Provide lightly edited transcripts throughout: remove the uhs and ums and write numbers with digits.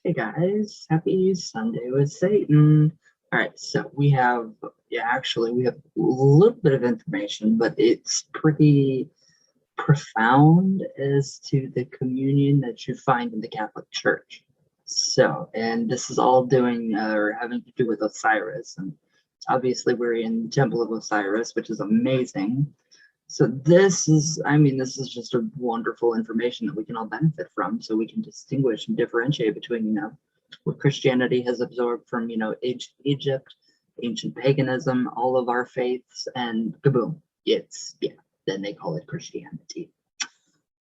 Hey guys, happy Sunday with Satan. All right, so we have, we have a little bit of information, but it's pretty profound as to the communion that you find in the Catholic Church. So, and this is all doing or having to do with Osiris. And obviously, we're in the Temple of Osiris, which is amazing. So this is just a wonderful information that we can all benefit from, so we can distinguish and differentiate between, what Christianity has absorbed from, ancient Egypt, ancient paganism, all of our faiths, and kaboom, then they call it Christianity.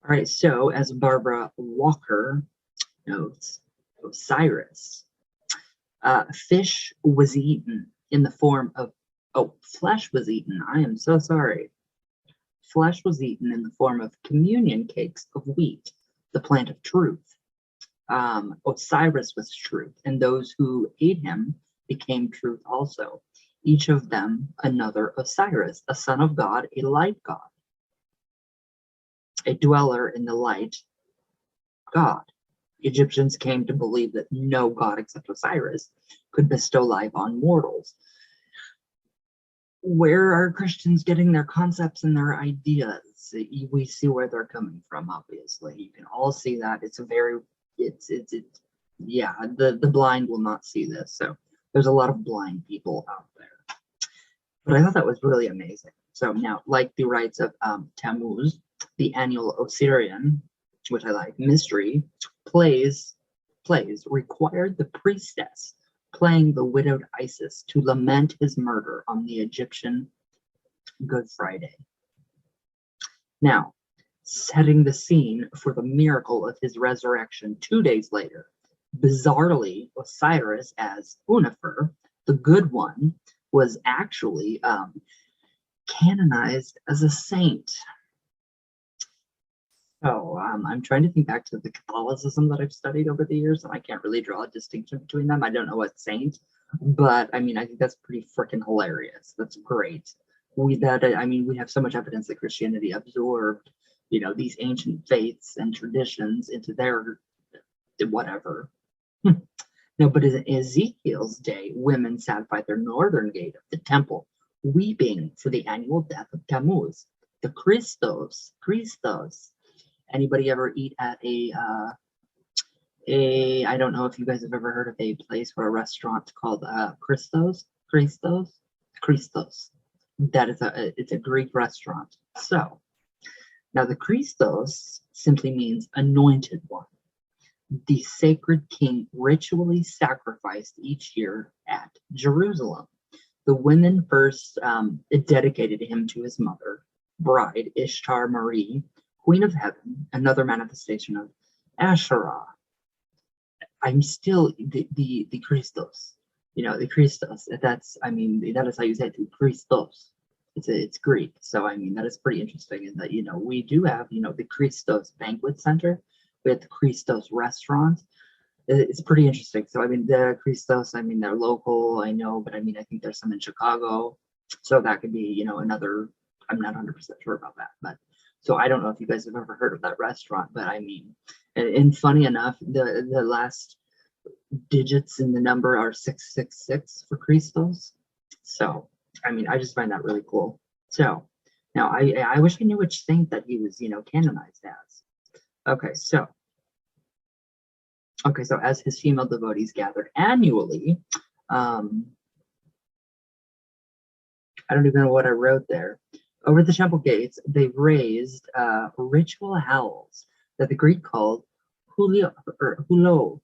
All right, so as Barbara Walker notes, Osiris, fish was eaten in the form of, flesh was eaten. I am so sorry. Flesh was eaten in the form of communion cakes of wheat, the plant of truth. Osiris was truth, and those who ate him became truth also. Each of them another Osiris, a son of God, a light god, a dweller in the light god. Egyptians came to believe that no god except Osiris could bestow life on mortals. Where are Christians getting their concepts and their ideas? We see where they're coming from, obviously. You can all see that. The blind will not see this. So there's a lot of blind people out there. But I thought that was really amazing. So now, like the rites of Tammuz, the annual Osirian, which I like, mystery, plays required the priestess playing the widowed Isis to lament his murder on the Egyptian Good Friday. Now, setting the scene for the miracle of his resurrection 2 days later, bizarrely, Osiris as Unifer, the good one, was actually canonized as a saint. So I'm trying to think back to the Catholicism that I've studied over the years, and I can't really draw a distinction between them. I don't know what saint, but I mean, I think that's pretty freaking hilarious. That's great. We have so much evidence that Christianity absorbed, these ancient faiths and traditions into their whatever. No, but in Ezekiel's day, women sat by the northern gate of the temple, weeping for the annual death of Tammuz, the Christos. Anybody ever eat at I don't know if you guys have ever heard of a place or a restaurant called Christos. That is it's a Greek restaurant. So now the Christos simply means anointed one. The sacred king ritually sacrificed each year at Jerusalem. The women first dedicated him to his mother, bride Ishtar Marie, Queen of Heaven, another manifestation of Asherah. I'm still the Christos, the Christos. That is how you say it, Christos. It's Greek, so that is pretty interesting. In that we do have the Christos Banquet Center, we have the Christos Restaurant. It's pretty interesting. So the Christos, they're local, I know, but I think there's some in Chicago, so that could be another. I'm not 100% sure about that, but. So I don't know if you guys have ever heard of that restaurant, but and funny enough, the last digits in the number are 666 for Christos. So, I just find that really cool. So now I wish I knew which saint that he was, canonized as. Okay, so as his female devotees gathered annually, I don't even know what I wrote there. Over the temple gates, they raised ritual howls that the Greek called hulo,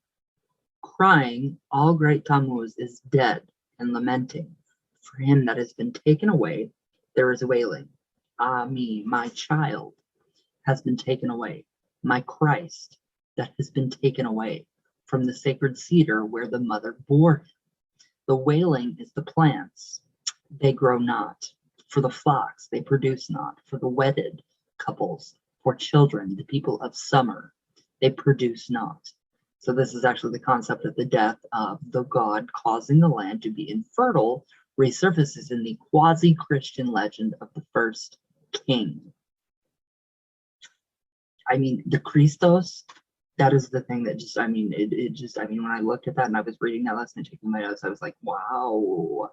crying, all great Tammuz is dead, and lamenting, for him that has been taken away, there is wailing. Ah me, my child has been taken away, my Christ that has been taken away from the sacred cedar where the mother bore him. The wailing is the plants, they grow not. For the flocks, they produce not. For the wedded couples, for children, the people of summer, they produce not. So this is actually the concept of the death of the god causing the land to be infertile, resurfaces in the quasi-Christian legend of the first king. The Christos that is the thing that just, I mean, it just, I mean, when I looked at that and I was reading that lesson and taking my notes, I was like, wow,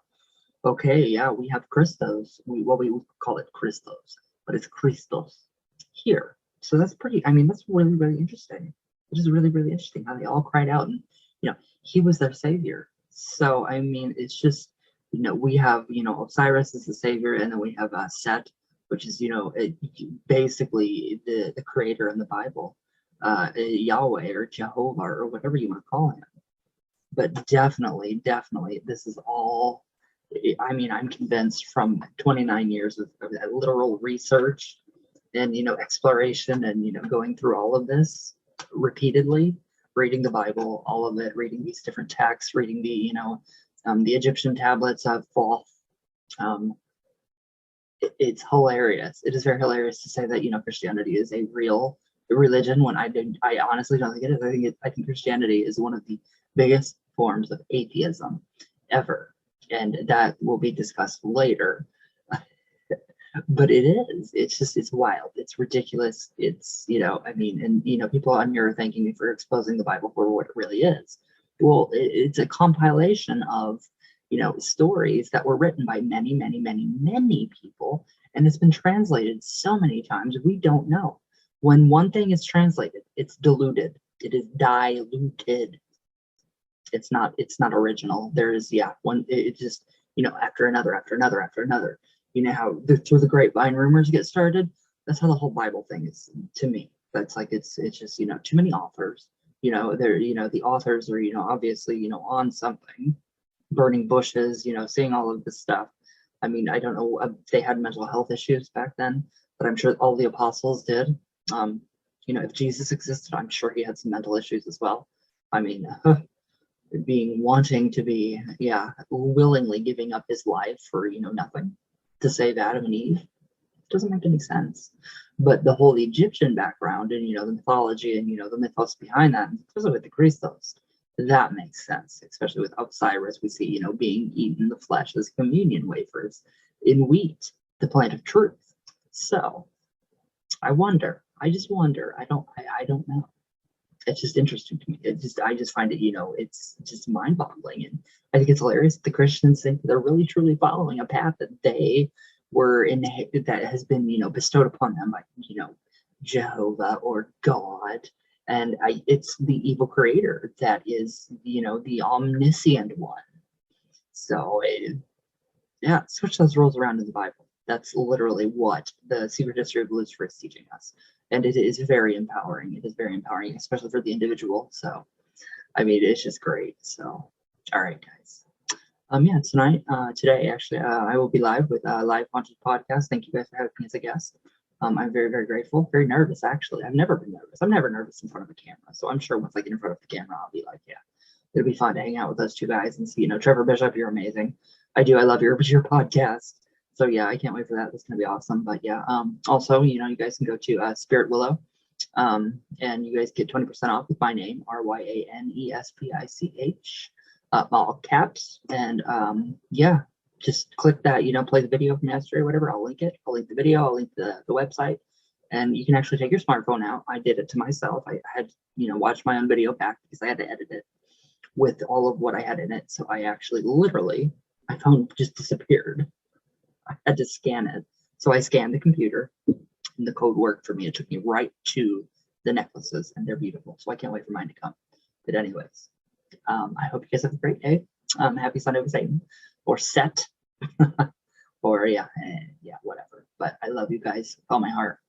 okay, yeah, we have Christos. We would call it Christos, but it's Christos here. So that's pretty, I mean, that's really, really interesting. It is really, really interesting how they all cried out and, he was their savior. So, I mean, it's just, we have, Osiris is the savior, and then we have Set, which is, basically the creator in the Bible, Yahweh or Jehovah or whatever you want to call him. But definitely, this is all, I mean, I'm convinced from 29 years of literal research and, exploration and, going through all of this repeatedly, reading the Bible, all of it, reading these different texts, reading the Egyptian tablets of Thoth. It's hilarious. It is very hilarious to say that, Christianity is a real religion when I honestly don't think it is. I think Christianity is one of the biggest forms of atheism ever, and that will be discussed later. But it's wild, it's ridiculous, it's, I mean, and people on here are thanking me for exposing the Bible for what it really is. Well, it's a compilation of, stories that were written by many, many, many, many people, and it's been translated so many times we don't know. When one thing is translated, it's diluted, it is diluted. It's not original. There is, one, it just, after another, after another, after another. How through the grapevine rumors get started. That's how the whole Bible thing is to me. That's like, it's just, too many authors. They're, the authors are, obviously, on something, burning bushes, seeing all of this stuff. I mean, I don't know if they had mental health issues back then, but I'm sure all the apostles did. If Jesus existed, I'm sure he had some mental issues as well. I mean, wanting to be, willingly giving up his life for, nothing to save Adam and Eve doesn't make any sense. But the whole Egyptian background and, the mythology and, the mythos behind that, especially with the Christos, that makes sense, especially with Osiris. We see, being eaten the flesh as communion wafers in wheat, the plant of truth. So I just wonder, I don't know. It's just interesting to me. I just find it, it's just mind boggling. And I think it's hilarious that the Christians think they're really truly following a path that they were in, that has been, bestowed upon them by, Jehovah or God. And it's the evil creator that is, the omniscient one. So switch those roles around in the Bible. That's literally what the secret history of Lucifer is teaching us. And it is very empowering. It is very empowering, especially for the individual. So, I mean, it's just great. So, all right, guys. Today, actually, I will be live with Live Haunted Podcast. Thank you guys for having me as a guest. I'm very, very grateful. Very nervous, actually. I've never been nervous. I'm never nervous in front of a camera. So I'm sure once I get in front of the camera, I'll be like, yeah, it'll be fun to hang out with those two guys and see, Trevor Bishop, you're amazing. I love your podcast. So yeah, I can't wait for that. That's gonna be awesome. But yeah, also, you guys can go to Spirit Willow, and you guys get 20% off with my name, RYANESPICH, all caps. And just click that, play the video from yesterday or whatever. I'll link it. I'll link the video. I'll link the website, and you can actually take your smartphone out. I did it to myself. I had watched my own video back because I had to edit it with all of what I had in it. So I actually literally, my phone just disappeared. I had to scan it. So I scanned the computer and the code worked for me. It took me right to the necklaces, and they're beautiful. So I can't wait for mine to come. But anyways, I hope you guys have a great day. Happy Sunday with Satan, or Set, or whatever. But I love you guys with all my heart.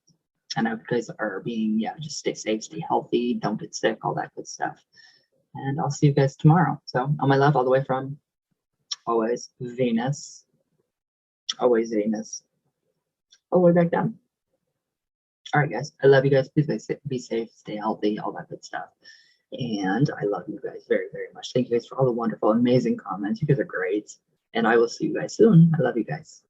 And I hope you guys are being, just stay safe, stay healthy, don't get sick, all that good stuff. And I'll see you guys tomorrow. So all my love, all the way from always Venus. Always Venus. All the way back down. All right, guys. I love you guys. Please be safe, stay healthy, all that good stuff. And I love you guys very, very much. Thank you guys for all the wonderful, amazing comments. You guys are great. And I will see you guys soon. I love you guys.